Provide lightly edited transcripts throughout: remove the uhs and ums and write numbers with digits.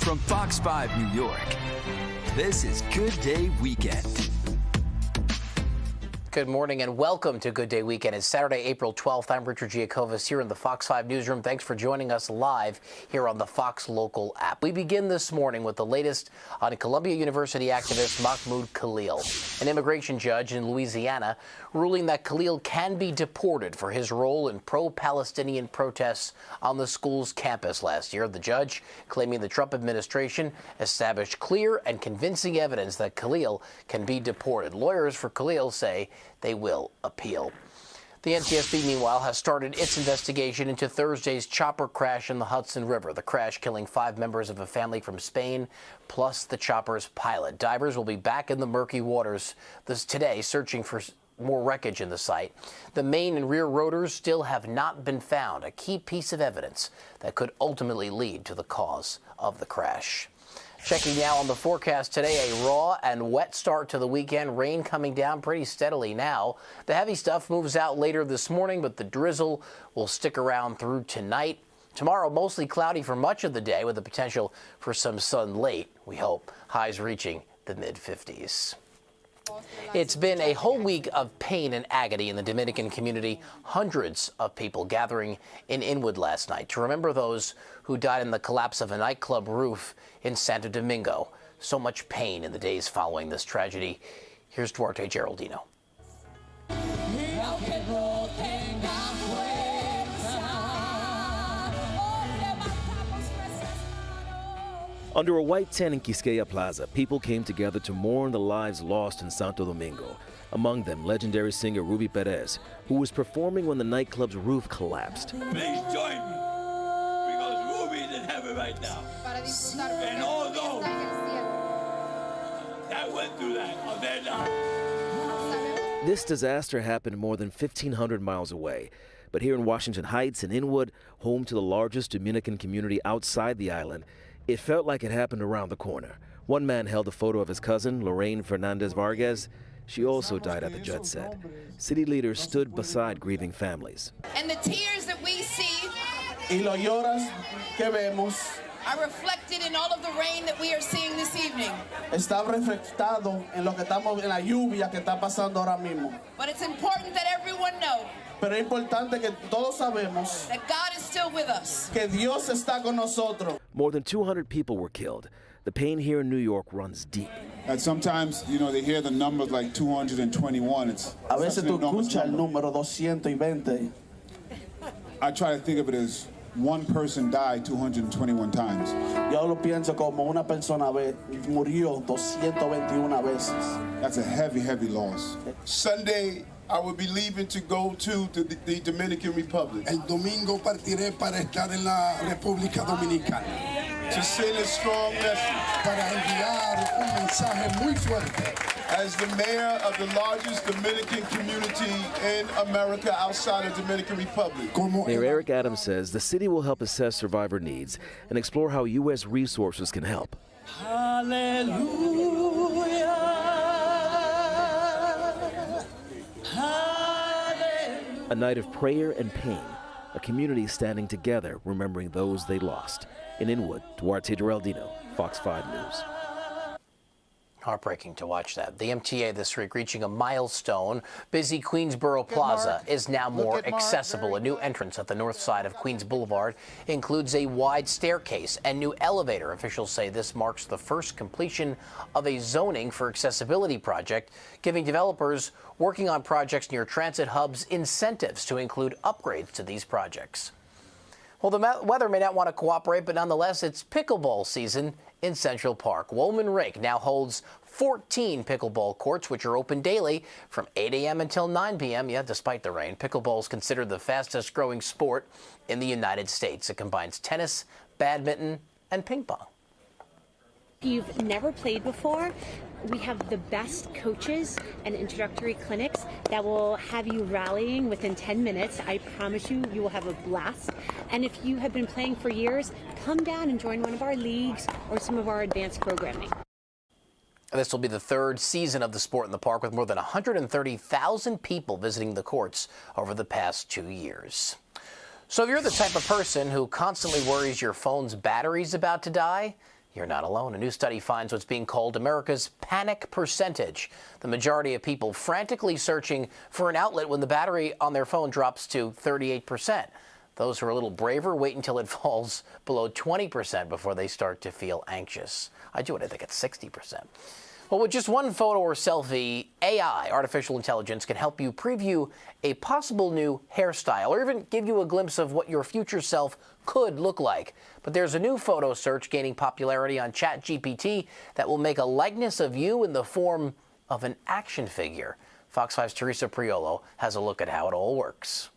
From Fox 5 New York, this is Good Day Weekend. Good morning and welcome to Good Day Weekend. It's Saturday, April 12th. I'm Richard Giacovas here in the Fox 5 newsroom. Thanks for joining us live here on the Fox Local app. We begin this morning with the latest on Columbia University activist Mahmoud Khalil, an immigration judge in Louisiana, ruling that Khalil can be deported for his role in pro-Palestinian protests on the school's campus last year. The judge claiming the Trump administration established clear and convincing evidence that Khalil can be deported. Lawyers for Khalil say they will appeal. The NTSB, meanwhile, has started its investigation into Thursday's chopper crash in the Hudson River. The crash killing 5 members of a family from Spain, plus the chopper's pilot. Divers will be back in the murky waters today, searching for more wreckage in the site. The main and rear rotors still have not been found, a key piece of evidence that could ultimately lead to the cause of the crash. Checking now on the forecast today, a raw and wet start to the weekend. Rain coming down pretty steadily now. The heavy stuff moves out later this morning, but the drizzle will stick around through tonight. Tomorrow, mostly cloudy for much of the day with the potential for some sun late, we hope. Highs reaching the mid-50s. It's been a whole week of pain and agony in the Dominican community. Hundreds of people gathering in Inwood last night to remember those who died in the collapse of a nightclub roof in Santo Domingo. So much pain in the days following this tragedy. Here's Duarte Geraldino. Under a white tent in Quisqueya Plaza, people came together to mourn the lives lost in Santo Domingo. Among them, legendary singer Ruby Perez, who was performing when the nightclub's roof collapsed. Please join me, because Ruby's in heaven right now. And all those that went through that are there now. This disaster happened more than 1,500 miles away. But here in Washington Heights and Inwood, home to the largest Dominican community outside the island, it felt like it happened around the corner. One man held a photo of his cousin, Lorraine Fernandez Vargas. She also died at the judge said. City leaders stood beside grieving families. And the tears that we see are reflected in all of the rain that we are seeing this evening. But it's important that everyone know Pero es importante que todos sabemos that God is still with us. Que Dios está con nosotros. More than 200 people were killed. The pain here in New York runs deep. And sometimes, you know, they hear the numbers like 221. A veces tú escuchas el número 220. I try to think of it as one person died 221 times. Yo lo pienso como una persona murió 221 veces. That's a heavy, heavy loss. Sunday, I will be leaving to go to the Dominican Republic. El domingo partiré para estar en la República Dominicana. To send a strong message. Para enviar un mensaje muy fuerte. As the mayor of the largest Dominican community in America outside of Dominican Republic. Mayor Eric Adams says the city will help assess survivor needs and explore how U.S. resources can help. Hallelujah. A night of prayer and pain, a community standing together remembering those they lost. In Inwood, Duarte Geraldino, Fox 5 News. Heartbreaking to watch that. The MTA this week reaching a milestone. Busy Queensboro Plaza is now more accessible. A new entrance at the north side of Queens Boulevard includes a wide staircase and new elevator. Officials say this marks the first completion of a zoning for accessibility project, giving developers working on projects near transit hubs incentives to include upgrades to these projects. Well, the weather may not want to cooperate, but nonetheless, it's pickleball season in Central Park. Woolman Rink now holds 14 pickleball courts, which are open daily from 8 a.m. until 9 p.m. Yeah, despite the rain. Pickleball is considered the fastest growing sport in the United States. It combines tennis, badminton, and ping pong. If you've never played before, we have the best coaches and introductory clinics that will have you rallying within 10 minutes. I promise you, you will have a blast. And if you have been playing for years, come down and join one of our leagues or some of our advanced programming. This will be the third season of the sport in the park, with more than 130,000 people visiting the courts over the past 2 years. So if you're the type of person who constantly worries your phone's battery's about to die, You're not alone. A new study finds what's being called America's panic percentage. The majority of people frantically searching for an outlet when the battery on their phone drops to 38%. Those who are a little braver wait until it falls below 20% before they start to feel anxious. I do it, I think, at 60%. Well, with just one photo or selfie, AI, artificial intelligence, can help you preview a possible new hairstyle or even give you a glimpse of what your future self could look like. But there's a new photo search gaining popularity on ChatGPT that will make a likeness of you in the form of an action figure. Fox 5's Teresa Priolo has a look at how it all works.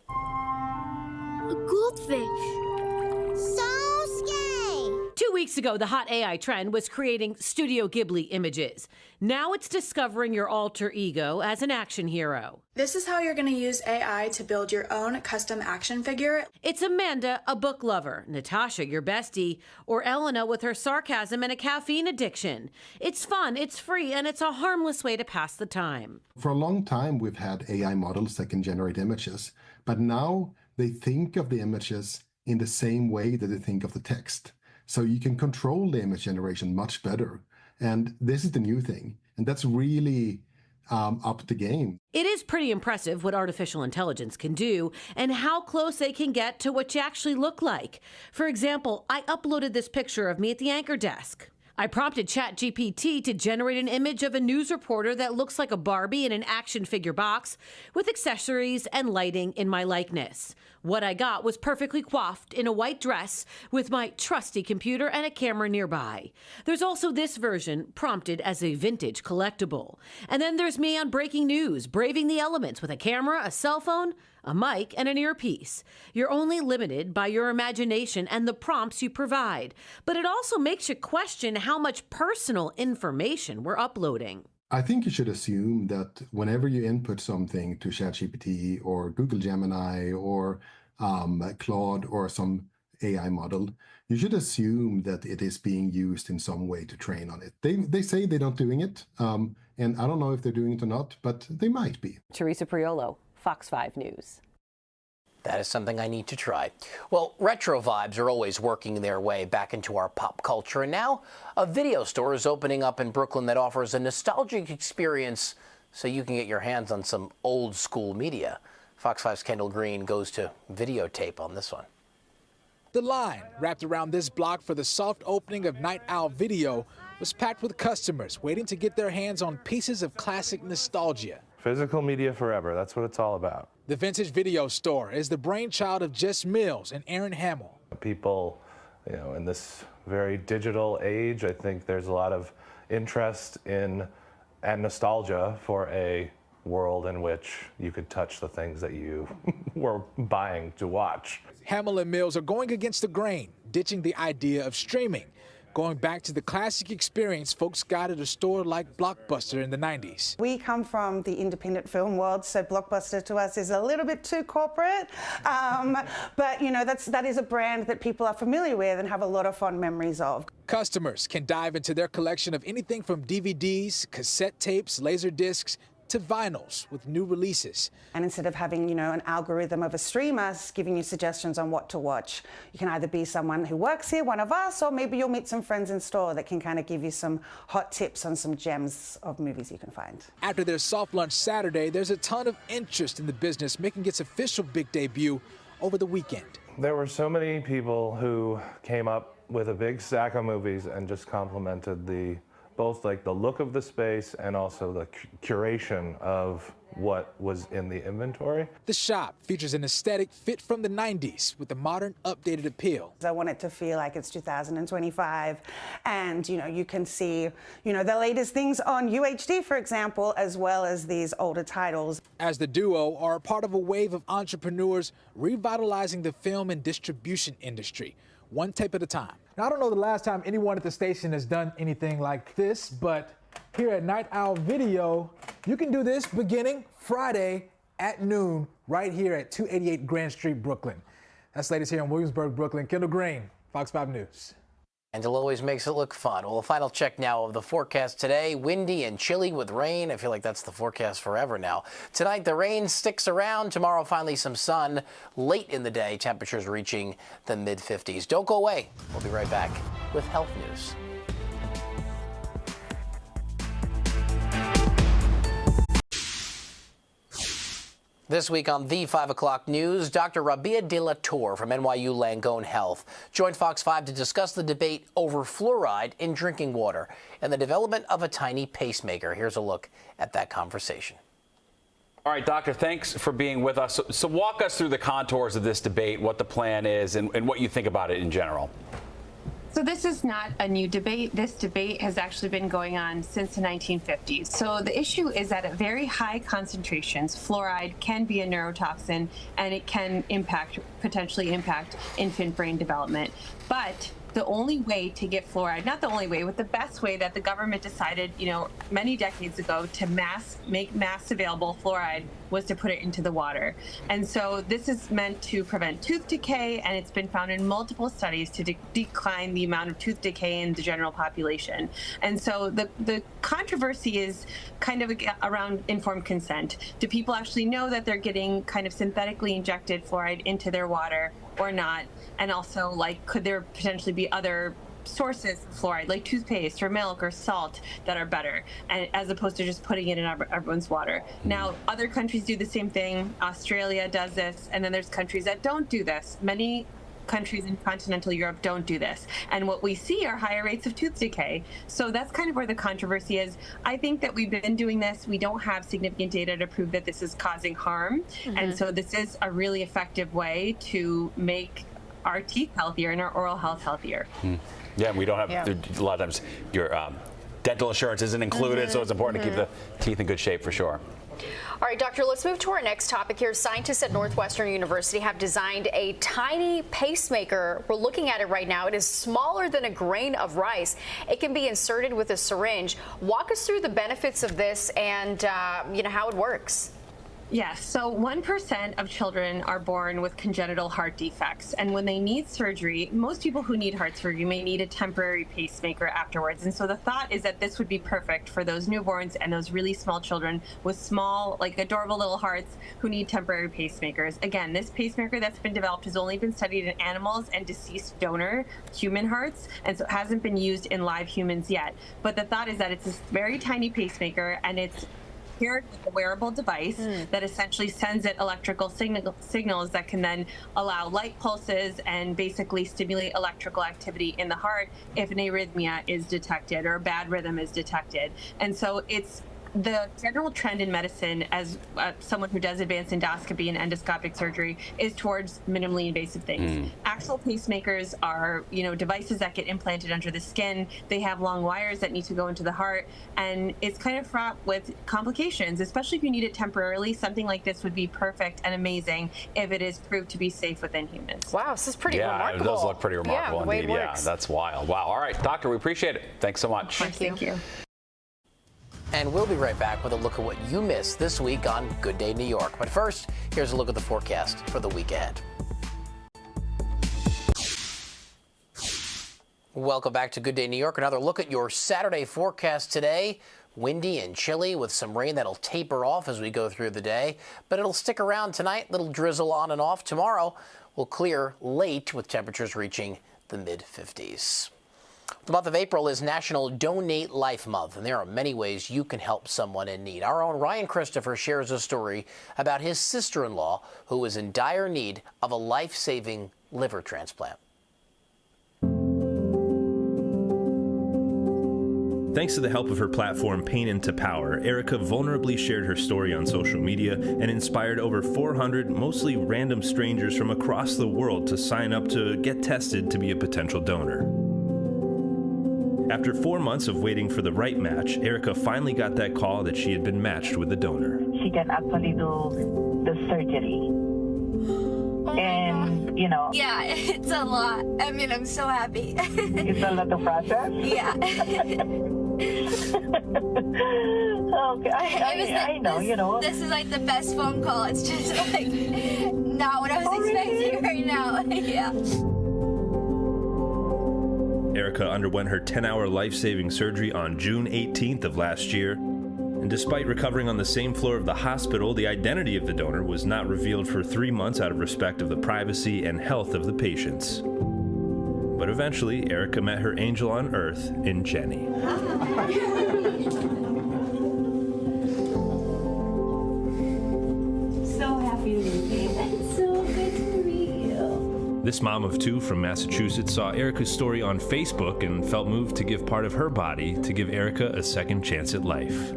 A goldfish. So scary. 2 weeks ago, the hot AI trend was creating Studio Ghibli images. Now it's discovering your alter ego as an action hero. This is how you're going to use AI to build your own custom action figure. It's Amanda, a book lover, Natasha, your bestie, or Elena with her sarcasm and a caffeine addiction. It's fun, it's free, and it's a harmless way to pass the time. For a long time, we've had AI models that can generate images, but now they think of the images in the same way that they think of the text. So you can control the image generation much better. And this is the new thing. And that's really up the game. It is pretty impressive what artificial intelligence can do and how close they can get to what you actually look like. For example, I uploaded this picture of me at the anchor desk. I prompted ChatGPT to generate an image of a news reporter that looks like a Barbie in an action figure box with accessories and lighting in my likeness. What I got was perfectly coiffed in a white dress with my trusty computer and a camera nearby. There's also this version prompted as a vintage collectible. And then there's me on breaking news, braving the elements with a camera, a cell phone, a mic, and an earpiece. You're only limited by your imagination and the prompts you provide. But it also makes you question how much personal information we're uploading. I think you should assume that whenever you input something to ChatGPT or Google Gemini or Claude or some AI model, you should assume that it is being used in some way to train on it. They say they're not doing it, and I don't know if they're doing it or not, but they might be. Teresa Priolo, Fox 5 News. That is something I need to try. Well, retro vibes are always working their way back into our pop culture, and now a video store is opening up in Brooklyn that offers a nostalgic experience so you can get your hands on some old school media. Fox 5's Kendall Green goes to videotape on this one. The line wrapped around this block for the soft opening of Night Owl Video was packed with customers waiting to get their hands on pieces of classic nostalgia. Physical media forever, that's what it's all about. The Vintage Video Store is the brainchild of Jess Mills and Aaron Hamill. People, in this very digital age, I think there's a lot of interest in and nostalgia for a world in which you could touch the things that you were buying to watch. Hamill and Mills are going against the grain, ditching the idea of streaming, going back to the classic experience folks got at a store like Blockbuster in the 90s. We come from the independent film world, so Blockbuster to us is a little bit too corporate. But, that is a brand that people are familiar with and have a lot of fond memories of. Customers can dive into their collection of anything from DVDs, cassette tapes, laser discs, to vinyls with new releases. And instead of having, an algorithm of a streamer giving you suggestions on what to watch, you can either be someone who works here, one of us, or maybe you'll meet some friends in store that can kind of give you some hot tips on some gems of movies you can find. After their soft lunch Saturday, there's a ton of interest in the business making its official big debut over the weekend. There were so many people who came up with a big stack of movies and just complimented both the look of the space and also the curation of what was in the inventory. The shop features an aesthetic fit from the 90s with a modern, updated appeal. I want it to feel like it's 2025, and you can see the latest things on UHD, for example, as well as these older titles. As the duo are part of a wave of entrepreneurs revitalizing the film and distribution industry, one tape at a time. Now, I don't know the last time anyone at the station has done anything like this, but here at Night Owl Video, you can do this beginning Friday at noon right here at 288 Grand Street, Brooklyn. That's the latest here in Williamsburg, Brooklyn. Kendall Green, Fox 5 News. And it always makes it look fun. Well, a final check now of the forecast today. Windy and chilly with rain. I feel like that's the forecast forever now. Tonight, the rain sticks around. Tomorrow, finally some sun. Late in the day, temperatures reaching the mid-50s. Don't go away. We'll be right back. with health news. This week on the 5 o'clock news, Dr. Rabia De La Torre from NYU Langone Health joined Fox 5 to discuss the debate over fluoride in drinking water and the development of a tiny pacemaker. Here's a look at that conversation. All right, Doctor, thanks for being with us. So walk us through the contours of this debate, what the plan is, and what you think about it in general. So this is not a new debate. This debate has actually been going on since the 1950s. So the issue is that at very high concentrations, fluoride can be a neurotoxin and it can potentially impact infant brain development. But the only way to get fluoride, not the only way, but the best way that the government decided, many decades ago to make mass available fluoride was to put it into the water. And so this is meant to prevent tooth decay, and it's been found in multiple studies to decline the amount of tooth decay in the general population. And so the controversy is kind of around informed consent. Do people actually know that they're getting kind of synthetically injected fluoride into their water or not? And also, could there potentially be other sources of fluoride, like toothpaste or milk or salt, that are better, and as opposed to just putting it in everyone's water? Now, other countries do the same thing. Australia does this, and then there's countries that don't do this. Many countries in continental Europe don't do this. And what we see are higher rates of tooth decay. So that's kind of where the controversy is. I think that we've been doing this. We don't have significant data to prove that this is causing harm. And so this is a really effective way to make our teeth healthier and our oral health healthier. Yeah, we don't have, a lot of times your dental insurance isn't included, so it's important to keep the teeth in good shape for sure. All right, doctor, let's move to our next topic here. Scientists at Northwestern University have designed a tiny pacemaker. We're looking at it right now. It is smaller than a grain of rice. It can be inserted with a syringe. Walk us through the benefits of this and, how it works. Yes, so 1% of children are born with congenital heart defects, and when they need surgery, most people who need heart surgery may need a temporary pacemaker afterwards. And so the thought is that this would be perfect for those newborns and those really small children with small, adorable little hearts who need temporary pacemakers. Again, this pacemaker that's been developed has only been studied in animals and deceased donor human hearts, and so it hasn't been used in live humans yet. But the thought is that it's this very tiny pacemaker, and it's paired with a wearable device that essentially sends it electrical signals that can then allow light pulses and basically stimulate electrical activity in the heart if an arrhythmia is detected or a bad rhythm is detected. And so it's the general trend in medicine, as someone who does advanced endoscopy and endoscopic surgery, is towards minimally invasive things. Actual pacemakers are, devices that get implanted under the skin. They have long wires that need to go into the heart, and it's kind of fraught with complications, especially if you need it temporarily. Something like this would be perfect and amazing if it is proved to be safe within humans. Wow, this is pretty remarkable. Yeah, it does look pretty remarkable indeed. Yeah, that's wild. Wow. All right, doctor, we appreciate it. Thanks so much. Thank you. And we'll be right back with a look at what you missed this week on Good Day New York. But first, here's a look at the forecast for the week ahead. Welcome back to Good Day New York. Another look at your Saturday forecast today. Windy and chilly with some rain that'll taper off as we go through the day, but it'll stick around tonight. Little drizzle on and off. Tomorrow will clear late with temperatures reaching the mid-50s. The month of April is National Donate Life Month, and there are many ways you can help someone in need. Our own Ryan Christopher shares a story about his sister-in-law who is in dire need of a life-saving liver transplant. Thanks to the help of her platform, Pain into Power, Erica vulnerably shared her story on social media and inspired over 400 mostly random strangers from across the world to sign up to get tested to be a potential donor. After 4 months of waiting for the right match, Erica finally got that call that she had been matched with a donor. She can actually do the surgery. And, Yeah, it's a lot. I mean, I'm so happy. It's a lot of process? Yeah. Okay, I know, This is like the best phone call. It's just not what I was expecting right now. Yeah. Erica underwent her 10-hour life-saving surgery on June 18th of last year. And despite recovering on the same floor of the hospital, the identity of the donor was not revealed for 3 months out of respect of the privacy and health of the patients. But eventually, Erica met her angel on earth in Jenny. So happy to meet you. It's so good to meet you. This mom of two from Massachusetts saw Erica's story on Facebook and felt moved to give part of her body to give Erica a second chance at life.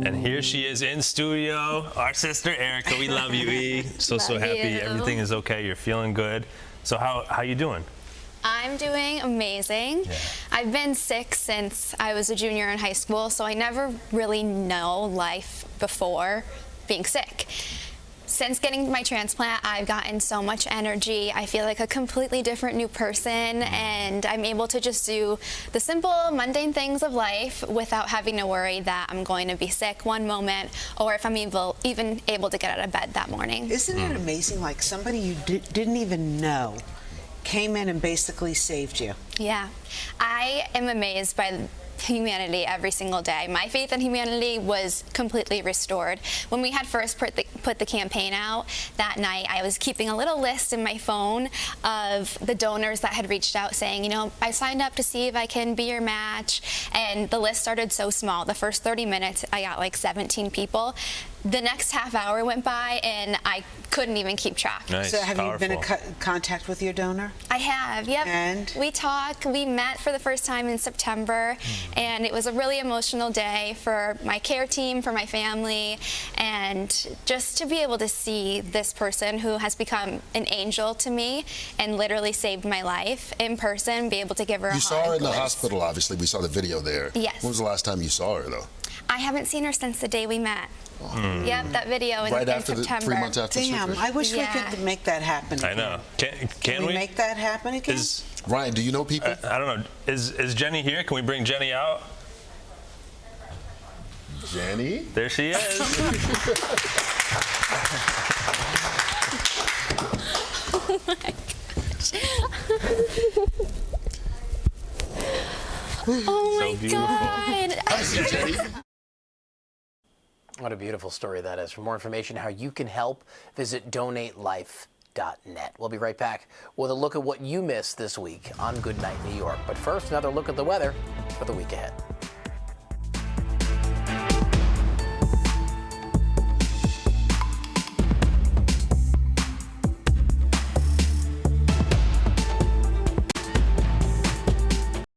And here she is in studio, our sister Erica. We love you, E. So happy everything is okay. You're feeling good. So how you doing? I'm doing amazing. Yeah. I've been sick since I was a junior in high school, so I never really know life before being sick. Since getting my transplant, I've gotten so much energy. I feel like a completely different new person, and I'm able to just do the simple, mundane things of life without having to worry that I'm going to be sick one moment, or if I'm even able to get out of bed that morning. Isn't it amazing, like somebody you didn't even know came in and basically saved you? Yeah. I am amazed by humanity every single day. My faith in humanity was completely restored. When we had first put the campaign out that night, I was keeping a little list in my phone of the donors that had reached out saying, you know, I signed up to see if I can be your match, and the list started so small. The first 30 minutes, I got like 17 people. The next half hour went by, and I couldn't even keep track. Nice. So have Powerful. you been in contact with your donor? I have, yep. And? We talked. We met for the first time in September, and it was a really emotional day for my care team, for my family, and just to be able to see this person who has become an angel to me and literally saved my life in person, be able to give her a hug. You saw her in the hospital, obviously. We saw the video there. Yes. When was the last time you saw her, though? I haven't seen her since the day we met. Yep, that video in, right in after September. 3 months after Damn, surgery. I wish we could make that happen again. I know. Can we make that happen again? Ryan, do you know people? I don't know. Is Jenny here? Can we bring Jenny out? Jenny? There she is. Oh my gosh. Oh my so God. I see Jenny. What a beautiful story that is. For more information how you can help, visit donatelife.net. We'll be right back with a look at what you missed this week on Good Night New York. But first, another look at the weather for the week ahead.